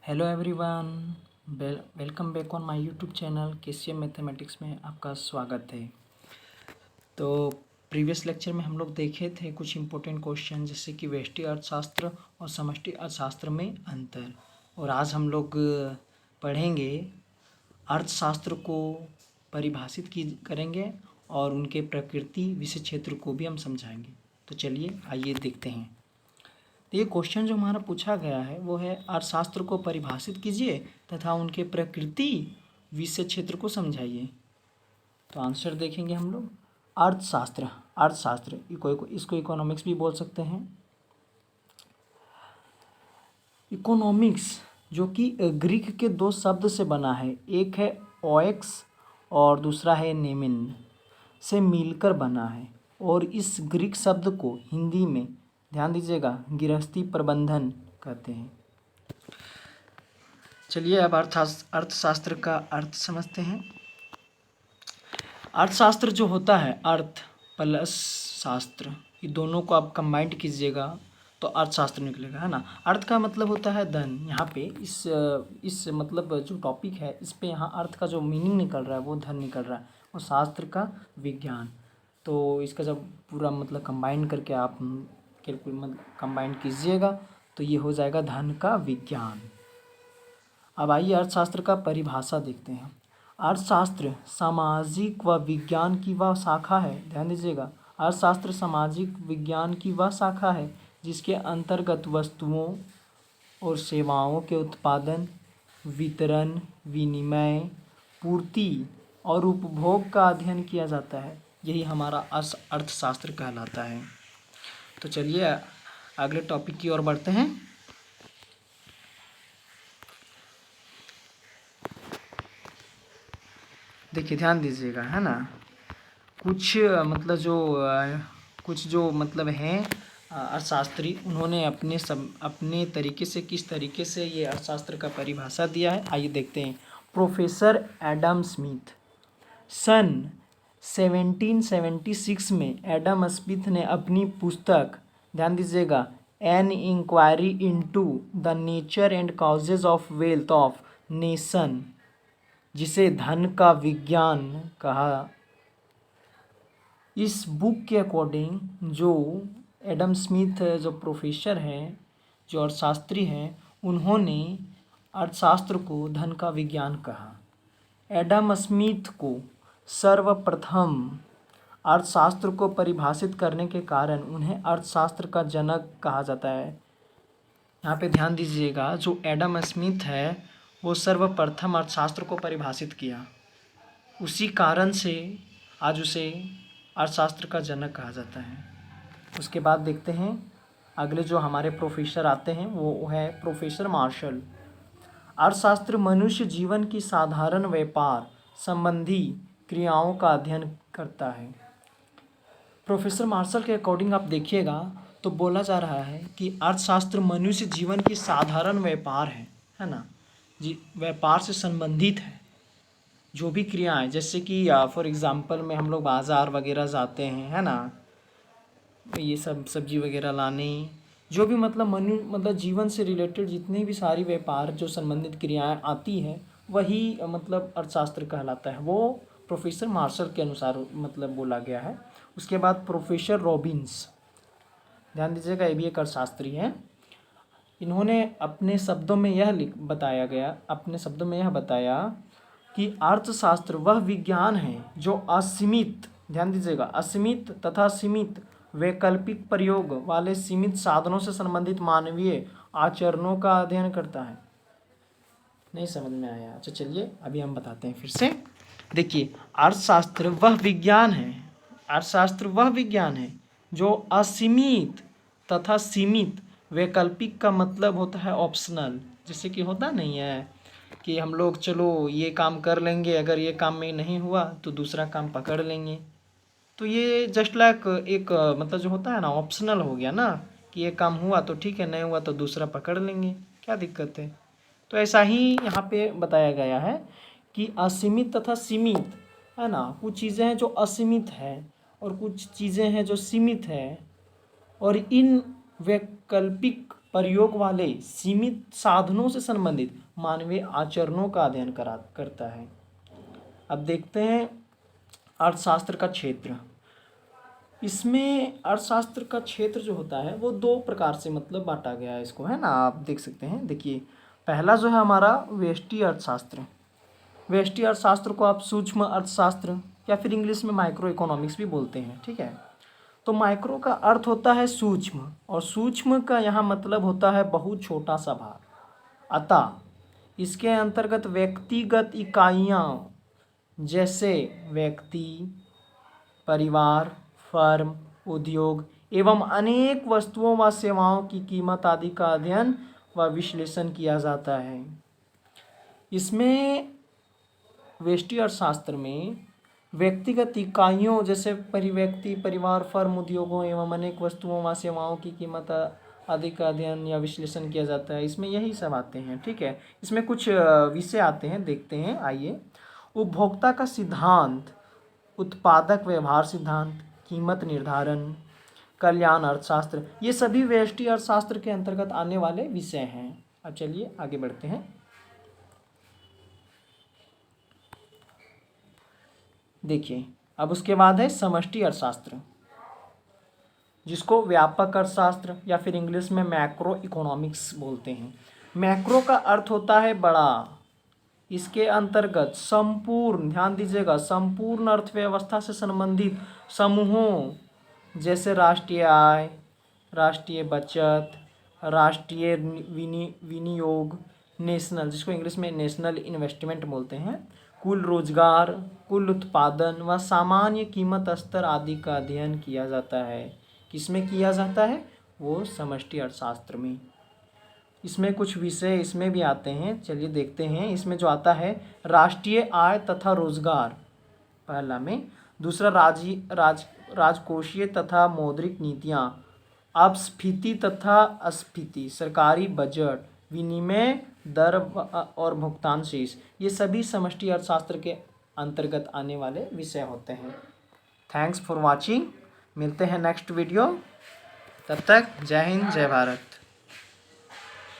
Hello everyone, welcome back on my YouTube channel KCM mathematics में आपका स्वागत है। तो प्रीवियस लेक्चर में हम लोग देखे थे कुछ इम्पोर्टेंट क्वेश्चन जैसे कि व्यष्टि अर्थशास्त्र और समष्टि अर्थशास्त्र में अंतर। और आज हम लोग पढ़ेंगे अर्थशास्त्र को परिभाषित करेंगे और उनके प्रकृति विषय क्षेत्र को भी हम समझाएंगे। तो चलिए आइए देखते हैं। तो ये क्वेश्चन जो हमारा पूछा गया है वो है अर्थशास्त्र को परिभाषित कीजिए तथा उनके प्रकृति विषय क्षेत्र को समझाइए। तो आंसर देखेंगे हम लोग। अर्थशास्त्र इसको इकोनॉमिक्स भी बोल सकते हैं। इकोनॉमिक्स जो कि ग्रीक के दो शब्द से बना है, एक है ओएक्स और दूसरा है नेमिन, से मिलकर बना है। और इस ग्रीक शब्द को हिंदी में, ध्यान दीजिएगा, गृहस्थी प्रबंधन कहते हैं। चलिए अब अर्थशास्त्र का अर्थ समझते हैं। अर्थशास्त्र जो होता है, अर्थ प्लस शास्त्र, ये दोनों को आप कंबाइंड कीजिएगा तो अर्थशास्त्र निकलेगा, है ना। अर्थ का मतलब होता है धन। यहाँ पे इस मतलब जो टॉपिक है इस पे यहाँ अर्थ का जो मीनिंग निकल रहा है वो धन निकल रहा है, और शास्त्र का विज्ञान। तो इसका जब पूरा मतलब कंबाइन करके आप कंबाइन कीजिएगा तो ये हो जाएगा धन का विज्ञान। अब आइए अर्थशास्त्र का परिभाषा देखते हैं। अर्थशास्त्र सामाजिक व विज्ञान की वह शाखा है, ध्यान दीजिएगा, अर्थशास्त्र सामाजिक विज्ञान की वह शाखा है जिसके अंतर्गत वस्तुओं और सेवाओं के उत्पादन, वितरण, विनिमय, पूर्ति और उपभोग का अध्ययन किया जाता है। यही हमारा अर्थशास्त्र कहलाता है। तो चलिए अगले टॉपिक की ओर बढ़ते हैं। देखिए ध्यान दीजिएगा, है ना, कुछ मतलब हैं अर्थशास्त्री, उन्होंने अपने तरीके से किस तरीके से ये अर्थशास्त्र का परिभाषा दिया है, आइए देखते हैं। प्रोफेसर एडम स्मिथ, सन 1776 में एडम स्मिथ ने अपनी पुस्तक, ध्यान दीजिएगा, an inquiry into the nature and causes of wealth of nation, जिसे धन का विज्ञान कहा, इस बुक के अकॉर्डिंग जो एडम स्मिथ जो प्रोफेसर हैं, जो अर्थशास्त्री हैं, उन्होंने अर्थशास्त्र को धन का विज्ञान कहा। एडम स्मिथ को सर्वप्रथम अर्थशास्त्र को परिभाषित करने के कारण उन्हें अर्थशास्त्र का जनक कहा जाता है। यहाँ पे ध्यान दीजिएगा, जो एडम स्मिथ है वो सर्वप्रथम अर्थशास्त्र को परिभाषित किया, उसी कारण से आज उसे अर्थशास्त्र का जनक कहा जाता है। उसके बाद देखते हैं अगले जो हमारे प्रोफेसर आते हैं वो है प्रोफेसर मार्शल। अर्थशास्त्र मनुष्य जीवन की साधारण व्यापार संबंधी क्रियाओं का अध्ययन करता है। प्रोफेसर मार्शल के अकॉर्डिंग आप देखिएगा तो बोला जा रहा है कि अर्थशास्त्र मनुष्य जीवन की साधारण व्यापार है ना, जी, व्यापार से संबंधित है। जो भी क्रियाएं, जैसे कि फॉर एग्जांपल में हम लोग बाज़ार वगैरह जाते हैं, है ना, ये सब सब्जी वगैरह लाने, जो भी मतलब जीवन से रिलेटेड जितनी भी सारी व्यापार जो संबंधित क्रियाएं आती हैं वही मतलब अर्थशास्त्र कहलाता है। वो प्रोफेसर मार्शल के अनुसार मतलब बोला गया है। उसके बाद प्रोफेसर रॉबिन्स, ध्यान दीजिएगा, ये भी एक अर्थशास्त्री हैं। इन्होंने अपने शब्दों में यह बताया कि अर्थशास्त्र वह विज्ञान है जो असीमित, ध्यान दीजिएगा, असीमित तथा सीमित वैकल्पिक प्रयोग वाले सीमित साधनों से संबंधित मानवीय आचरणों का अध्ययन करता है। नहीं समझ में आया? अच्छा चलिए अभी हम बताते हैं फिर से। देखिए, अर्थशास्त्र वह विज्ञान है जो असीमित तथा सीमित, वैकल्पिक का मतलब होता है ऑप्शनल, जैसे कि होता नहीं है कि हम लोग चलो ये काम कर लेंगे, अगर ये काम में नहीं हुआ तो दूसरा काम पकड़ लेंगे। तो ये जस्ट लाइक एक मतलब जो होता है ना, ऑप्शनल हो गया ना, कि ये काम हुआ तो ठीक है, नहीं हुआ तो दूसरा पकड़ लेंगे, क्या दिक्कत है। तो ऐसा ही यहाँ पे बताया गया है कि असीमित तथा सीमित, है ना, कुछ चीज़ें हैं जो असीमित है और कुछ चीज़ें हैं जो सीमित है, और इन वैकल्पिक प्रयोग वाले सीमित साधनों से संबंधित मानवीय आचरणों का अध्ययन करता है। अब देखते हैं अर्थशास्त्र का क्षेत्र। इसमें अर्थशास्त्र का क्षेत्र जो होता है वो दो प्रकार से मतलब बांटा गया है इसको, है ना, आप देख सकते हैं। देखिए पहला जो है हमारा व्यष्टि अर्थशास्त्र। व्यष्टि अर्थशास्त्र को आप सूक्ष्म अर्थशास्त्र या फिर इंग्लिश में माइक्रो इकोनॉमिक्स भी बोलते हैं, ठीक है। तो माइक्रो का अर्थ होता है सूक्ष्म, और सूक्ष्म का यहाँ मतलब होता है बहुत छोटा सा भाग। अतः इसके अंतर्गत व्यक्तिगत इकाइयाँ जैसे व्यक्ति, परिवार, फर्म, उद्योग एवं अनेक वस्तुओं व सेवाओं की कीमत आदि का अध्ययन व विश्लेषण किया जाता है। इसमें व्यष्टि अर्थशास्त्र में व्यक्तिगत इकाइयों जैसे व्यक्ति, परिवार, फर्म, उद्योगों एवं अनेक वस्तुओं व सेवाओं की कीमत आदि का अध्ययन या विश्लेषण किया जाता है। इसमें यही सब आते हैं, ठीक है। इसमें कुछ विषय आते हैं, देखते हैं, आइए। उपभोक्ता का सिद्धांत, उत्पादक व्यवहार सिद्धांत, कीमत निर्धारण, कल्याण अर्थशास्त्र, ये सभी व्यष्टि अर्थशास्त्र के अंतर्गत आने वाले विषय हैं। अब चलिए आगे बढ़ते हैं। देखिए अब उसके बाद है समष्टि अर्थशास्त्र, जिसको व्यापक अर्थशास्त्र या फिर इंग्लिश में मैक्रो इकोनॉमिक्स बोलते हैं। मैक्रो का अर्थ होता है बड़ा। इसके अंतर्गत संपूर्ण, ध्यान दीजिएगा, संपूर्ण अर्थव्यवस्था से संबंधित समूहों जैसे राष्ट्रीय आय, राष्ट्रीय बचत, राष्ट्रीय विनियोग, नेशनल, जिसको इंग्लिश में नेशनल इन्वेस्टमेंट बोलते हैं, कुल रोजगार, कुल उत्पादन व सामान्य कीमत स्तर आदि का अध्ययन किया जाता है। किसमें किया जाता है? वो समष्टि अर्थशास्त्र में। इसमें कुछ विषय इसमें भी आते हैं, चलिए देखते हैं। इसमें जो आता है राष्ट्रीय आय तथा रोजगार पहला में, दूसरा राजकोषीय तथा मौद्रिक नीतियाँ, अपस्फीति तथा अस्फीति, सरकारी बजट, विनिमय दर और भुगतान शेष, ये सभी समष्टि अर्थशास्त्र के अंतर्गत आने वाले विषय होते हैं। थैंक्स फॉर वॉचिंग, मिलते हैं नेक्स्ट वीडियो, तब तक जय हिंद, जय भारत।